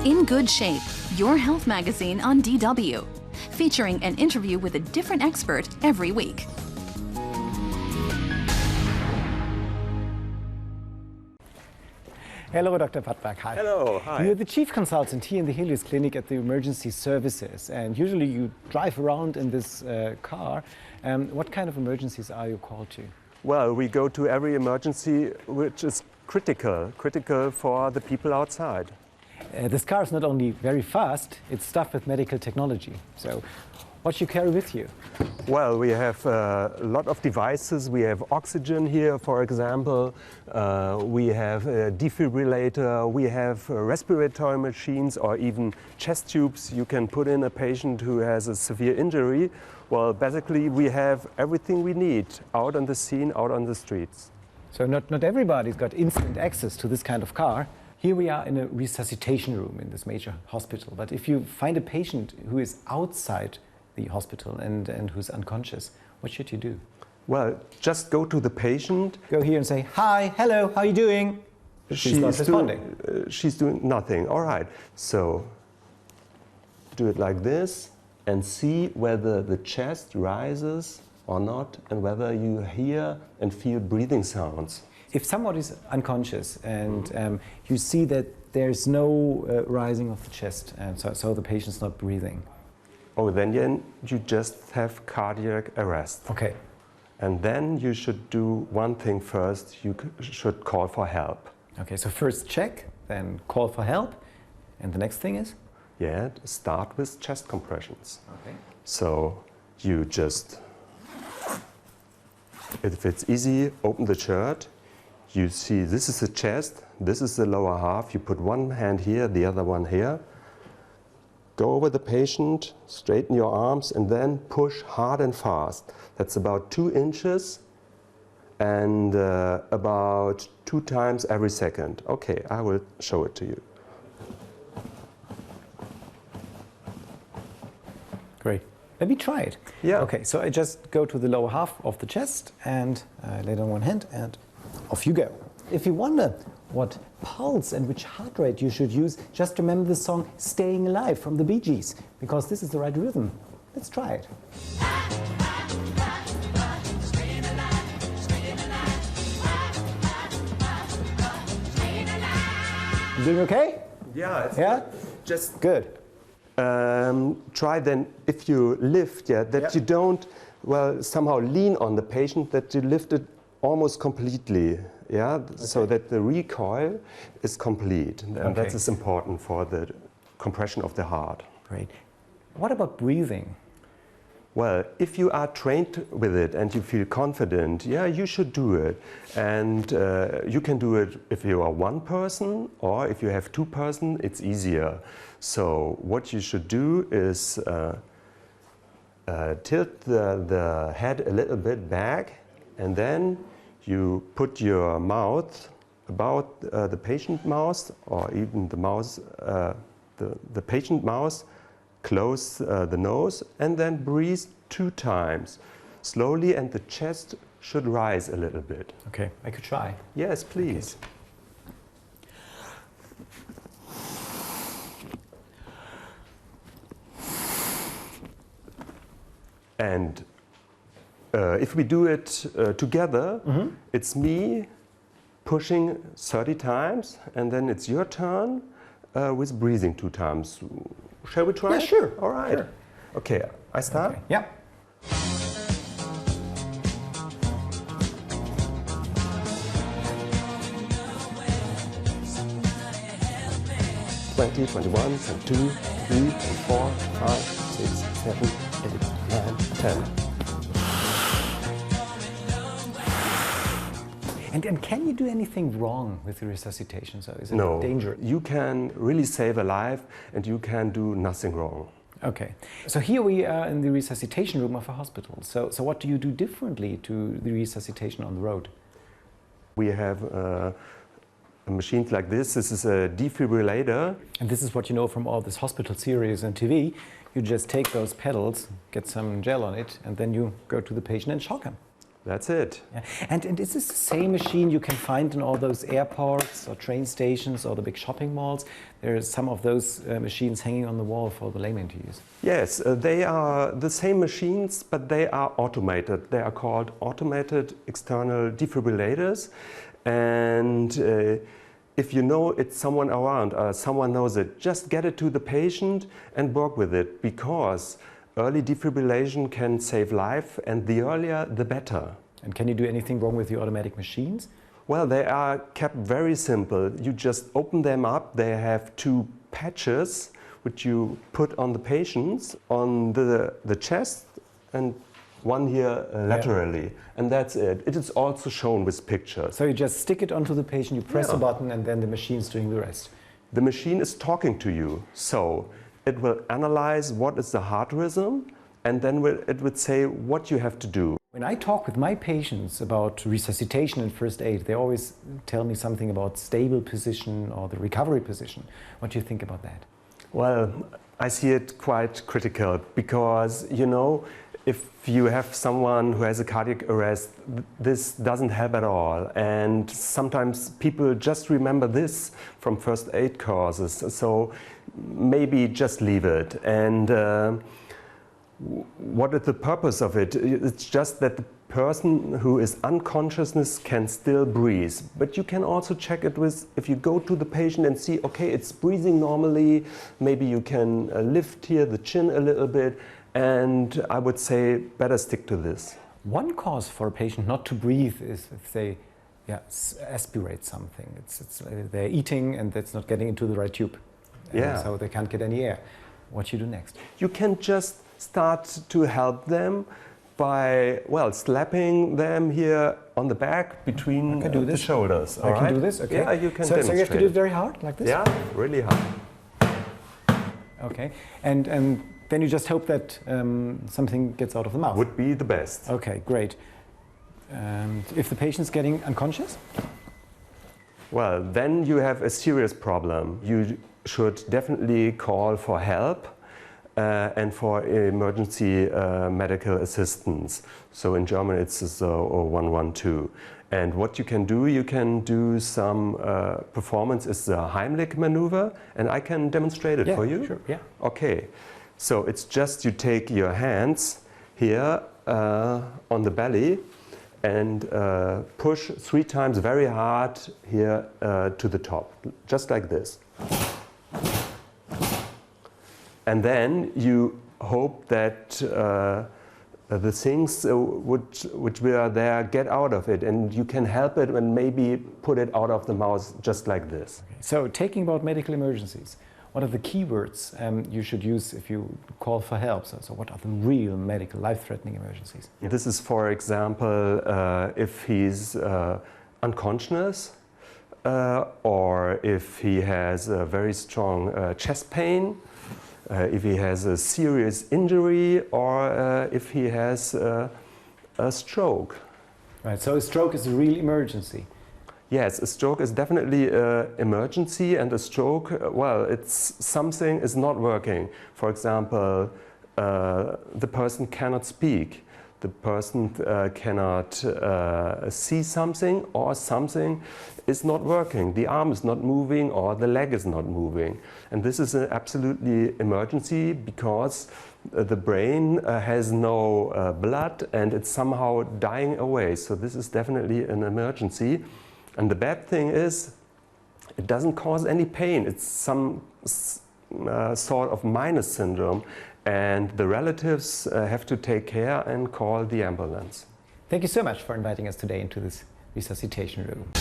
In Good Shape, your health magazine on DW, featuring an interview with a different expert every week. Hello, Dr. Padberg. Hi. Hello, hi. You're the chief consultant here in the Helios Clinic at the Emergency Services, and usually you drive around in this car. What kind of emergencies are you called to? Well, we go to every emergency which is critical for the people outside. This car is not only very fast, it's stuffed with medical technology. So, what you carry with you? Well, we have a lot of devices. We have oxygen here, for example. We have a defibrillator. We have respiratory machines or even chest tubes you can put in a patient who has a severe injury. Well, basically, we have everything we need out on the scene, out on the streets. So not everybody's got instant access to this kind of car. Here we are in a resuscitation room in this major hospital. But if you find a patient who is outside the hospital and who's unconscious, what should you do? Well, just go to the patient. Go here and say, "Hi, hello, how are you doing?" She's not responding. She's doing nothing. All right. So do it like this and see whether the chest rises or not and whether you hear and feel breathing sounds. If someone is unconscious and you see that there's no rising of the chest, and so the patient's not breathing. Oh, then you just have cardiac arrest. Okay. And then you should do one thing first. You should call for help. Okay, so first check, then call for help. And the next thing is? Yeah, start with chest compressions. Okay. So you just, if it's easy, open the shirt. You see this is the chest, this is the lower half. You put one hand here, the other one here. Go over the patient, straighten your arms, and then push hard and fast. That's about 2 inches and about 2 times every second. Okay, I will show it to you. Great. Let me try it. Yeah. Okay, so I just go to the lower half of the chest and lay it on one hand and off you go. If you wonder what pulse and which heart rate you should use, just remember the song Staying Alive from the Bee Gees, because this is the right rhythm. Let's try it. You doing okay? Yeah, it's Yeah? just Good. try then, if you lift, that you don't, somehow lean on the patient, that you lift it almost completely, so that the recoil is complete. And that is important for the compression of the heart. Great. What about breathing? Well, if you are trained with it and you feel confident, you should do it. And you can do it if you are one person, or if you have 2 persons, it's easier. So what you should do is tilt the head a little bit back, and then you put your mouth about the patient mouth, or even the mouth, the patient mouth. Close the nose and then breathe 2 times slowly, and the chest should rise a little bit. Okay, I could try. Yes, please. Okay. And if we do it together, it's me pushing 30 times, and then it's your turn with breathing 2 times. Shall we try? Yeah, sure. All right. Sure. Okay, I start? Okay. Yeah. 20, 21, 22, 23, 24, 5, 6, 7, 8, 9, 10. And can you do anything wrong with the resuscitation? So is it dangerous? You can really save a life, and you can do nothing wrong. Okay. So here we are in the resuscitation room of a hospital. So what do you do differently to the resuscitation on the road? We have machines like this. This is a defibrillator. And this is what you know from all this hospital series and TV. You just take those pedals, get some gel on it, and then you go to the patient and shock him. That's it. Yeah. And is this the same machine you can find in all those airports or train stations or the big shopping malls? There are some of those machines hanging on the wall for the layman to use. Yes, they are the same machines, but they are automated. They are called automated external defibrillators. And if you know it's someone around, someone knows it, just get it to the patient and work with it, because early defibrillation can save life, and the earlier, the better. And can you do anything wrong with the automatic machines? Well, they are kept very simple. You just open them up. They have two patches which you put on the patients, on the chest, and one here laterally. And that's it. It is also shown with pictures. So you just stick it onto the patient, you press a button, and then the machine's doing the rest. The machine is talking to you. So it will analyze what is the heart rhythm, and then it would say what you have to do. When I talk with my patients about resuscitation and first aid, they always tell me something about stable position or the recovery position. What do you think about that? Well, I see it quite critical, because, you know, if you have someone who has a cardiac arrest, this doesn't help at all. And sometimes people just remember this from first aid courses. So maybe just leave it. And what is the purpose of it? It's just that the person who is unconscious can still breathe. But you can also check it with, if you go to the patient and see, okay, it's breathing normally, maybe you can lift here the chin a little bit, and I would say better stick to this. One cause for a patient not to breathe is if they aspirate something. They're eating and that's not getting into the right tube. So they can't get any air. What do you do next? You can just start to help them by, well, slapping them here on the back between the shoulders. I can do this? Okay. Yeah, you can so you have to do it it very hard, like this? Yeah, really hard. Okay. And then you just hope that something gets out of the mouth? Would be the best. Okay, great. And if the patient's getting unconscious? Well, then you have a serious problem. You should definitely call for help. And for emergency medical assistance. So in German it's 112. And what you can do some performance is the Heimlich maneuver, and I can demonstrate it for you. Sure, yeah. Okay, so it's just you take your hands here on the belly and push 3 times very hard here to the top, just like this. And then you hope that the things which were there get out of it, and you can help it and maybe put it out of the mouth just like this. Okay. So, talking about medical emergencies, what are the keywords you should use if you call for help? So what are the real medical, life-threatening emergencies? This is, for example, if he's unconscious, or if he has a very strong chest pain, if he has a serious injury, or if he has a stroke. Right, so a stroke is a real emergency. Yes, a stroke is definitely an emergency, and a stroke, well, it's something is not working. For example, the person cannot speak. The person cannot see something, or something is not working. The arm is not moving, or the leg is not moving. And this is an absolutely emergency, because the brain has no blood and it's somehow dying away. So this is definitely an emergency. And the bad thing is, it doesn't cause any pain. It's some sort of minus syndrome. And the relatives have to take care and call the ambulance. Thank you so much for inviting us today into this resuscitation room.